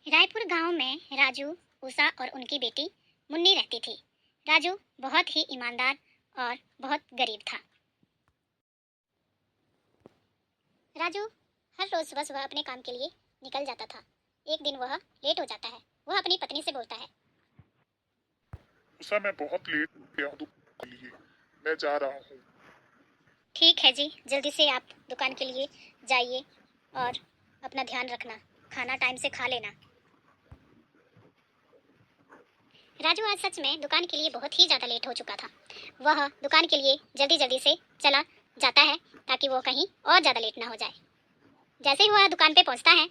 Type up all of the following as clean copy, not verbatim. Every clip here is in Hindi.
रायपुर गांव में राजू, उषा और उनकी बेटी मुन्नी रहती थी। राजू बहुत ही ईमानदार और बहुत गरीब था। राजू हर रोज सुबह सुबह अपने काम के लिए निकल जाता था। एक दिन वह लेट हो जाता है। वह अपनी पत्नी से बोलता है, उषा, मैं बहुत लेट हो गया हूँ दुकान के लिए। मैं जा रहा हूँ। ठीक है जी, जल्दी से आप दुकान के लिए जाइए और अपना ध्यान रखना, खाना टाइम से खा लेना। राजू आज सच में दुकान के लिए बहुत ही ज़्यादा लेट हो चुका था। वह दुकान के लिए जल्दी जल्दी से चला जाता है ताकि वो कहीं और ज़्यादा लेट ना हो जाए। जैसे ही वह दुकान पे पहुंचता है,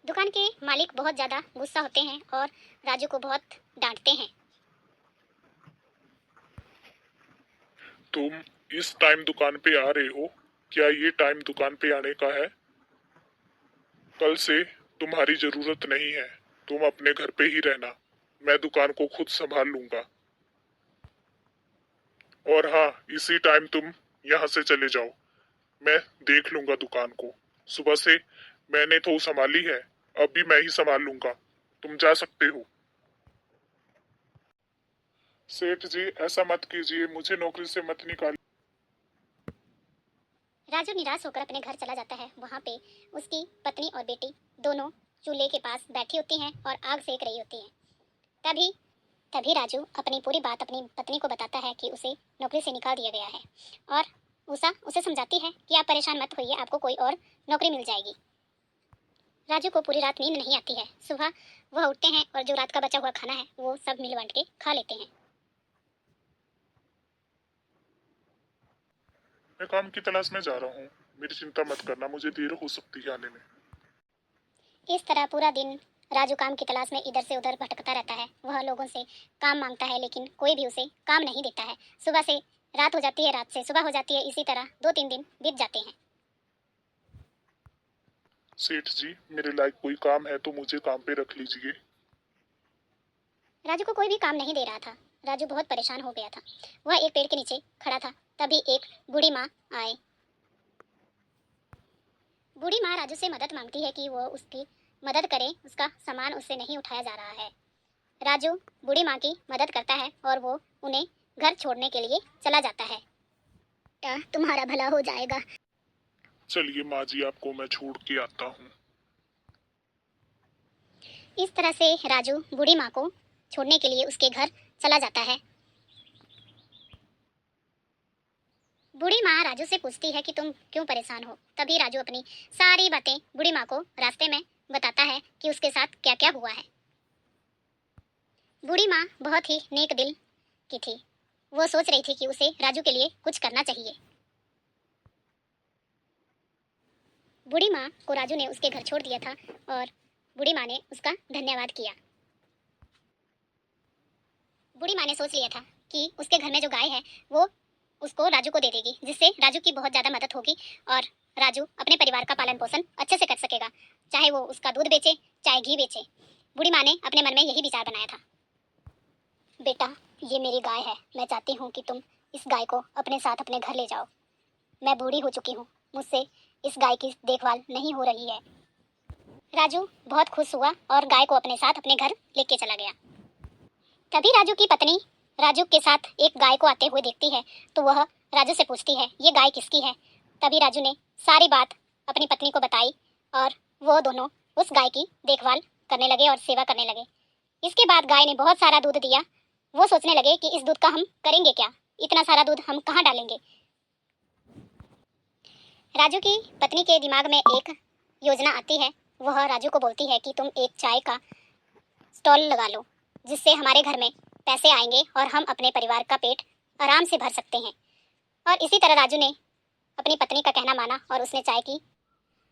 दुकान के मालिक बहुत ज़्यादा गुस्सा होते हैं और राजू को बहुत डांटते हैं। तुम इस टाइम दुकान पे आ रहे हो? क्या ये टाइम दुकान पे आने का है? कल से तुम्हारी जरूरत नहीं है। तुम अपने घर पे ही रहना। मैं दुकान को खुद संभाल लूंगा। और हाँ, इसी टाइम तुम यहाँ से चले जाओ। मैं देख लूंगा दुकान को। सुबह से मैंने तो संभाली है, अब भी मैं ही संभाल लूंगा। तुम जा सकते हो। सेठ जी, ऐसा मत कीजिए, मुझे नौकरी से मत निकालिए। राजू निराश होकर अपने घर चला जाता है। वहाँ पे उसकी पत्नी और बेटी दोनों चूल्हे के पास बैठी होती हैं और आग सेक रही होती हैं। तभी तभी राजू अपनी पूरी बात अपनी पत्नी को बताता है कि उसे नौकरी से निकाल दिया गया है। और उषा उसे समझाती है कि आप परेशान मत होइए, आपको कोई और नौकरी मिल जाएगी। राजू को पूरी रात नींद नहीं आती है। सुबह वह उठते हैं और जो रात का बचा हुआ खाना है वो सब मिल बांट के खा लेते हैं। मैं काम की तलाश में जा रहा हूँ। मेरी चिंता मत करना, मुझे देर हो सकती है आने में। इस तरह पूरा दिन राजू काम की तलाश में इधर से उधर भटकता रहता है। वह लोगों से काम मांगता है लेकिन कोई भी उसे काम नहीं देता है। सुबह से रात हो जाती है, रात से सुबह हो जाती है, इसी तरह 2-3 दिन बीत जाते हैं। सेठ जी, मेरे लायक कोई काम है तो मुझे काम पे रख लीजिए। राजू को कोई भी काम नहीं दे रहा था। राजू बहुत परेशान हो गया था। वह एक पेड़ के नीचे खड़ा था, तभी एक बूढ़ी माँ आए। बूढ़ी माँ राजू से मदद मांगती है कि वो उसकी मदद करे, उसका सामान उससे नहीं उठाया जा रहा है। राजू बूढ़ी माँ की मदद करता है और वो उन्हें घर छोड़ने के लिए चला जाता है। तुम्हारा भला हो जाएगा। चलिए माँ जी, आपको मैं छोड़ के आता हूँ। इस तरह से राजू बूढ़ी माँ को छोड़ने के लिए उसके घर चला जाता है। बूढ़ी माँ राजू से पूछती है कि तुम क्यों परेशान हो। तभी राजू अपनी सारी बातें बूढ़ी माँ को रास्ते में बताता है कि उसके साथ क्या क्या हुआ है। बूढ़ी माँ बहुत ही नेक दिल की थी। वो सोच रही थी कि उसे राजू के लिए कुछ करना चाहिए। बूढ़ी माँ को राजू ने उसके घर छोड़ दिया था और बूढ़ी माँ ने उसका धन्यवाद किया। बूढ़ी माँ ने सोच लिया था कि उसके घर में जो गाय है वो उसको राजू को दे देगी, जिससे राजू की बहुत ज़्यादा मदद होगी और राजू अपने परिवार का पालन पोषण अच्छे से कर सकेगा, चाहे वो उसका दूध बेचे चाहे घी बेचे। बूढ़ी माँ ने अपने मन में यही विचार बनाया था। बेटा, ये मेरी गाय है। मैं चाहती हूँ कि तुम इस गाय को अपने साथ अपने घर ले जाओ। मैं बूढ़ी हो चुकी हूँ, मुझसे इस गाय की देखभाल नहीं हो रही है। राजू बहुत खुश हुआ और गाय को अपने साथ अपने घर लेके चला गया। तभी राजू की पत्नी राजू के साथ एक गाय को आते हुए देखती है तो वह राजू से पूछती है, ये गाय किसकी है। तभी राजू ने सारी बात अपनी पत्नी को बताई और वो दोनों उस गाय की देखभाल करने लगे और सेवा करने लगे। इसके बाद गाय ने बहुत सारा दूध दिया। वो सोचने लगे कि इस दूध का हम करेंगे क्या, इतना सारा दूध हम कहाँ डालेंगे। राजू की पत्नी के दिमाग में एक योजना आती है। वह राजू को बोलती है कि तुम एक चाय का स्टॉल लगा लो, जिससे हमारे घर में पैसे आएंगे और हम अपने परिवार का पेट आराम से भर सकते हैं। और इसी तरह राजू ने अपनी पत्नी का कहना माना और उसने चाय की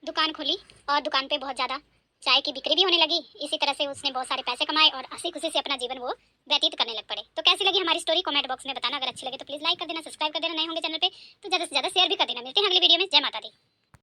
दुकान खोली और दुकान पे बहुत ज़्यादा चाय की बिक्री भी होने लगी। इसी तरह से उसने बहुत सारे पैसे कमाए और हंसी खुशी से अपना जीवन वो व्यतीत करने लग पड़े। तो कैसी लगी हमारी स्टोरी कमेंट बॉक्स में बताना। अगर अच्छी लगे तो प्लीज़ लाइक कर देना, सब्सक्राइब कर देना, नए होंगे चैनल पे तो ज़्यादा से ज़्यादा शेयर भी कर देना। मिलते हैं अगली वीडियो में। जय माता दी।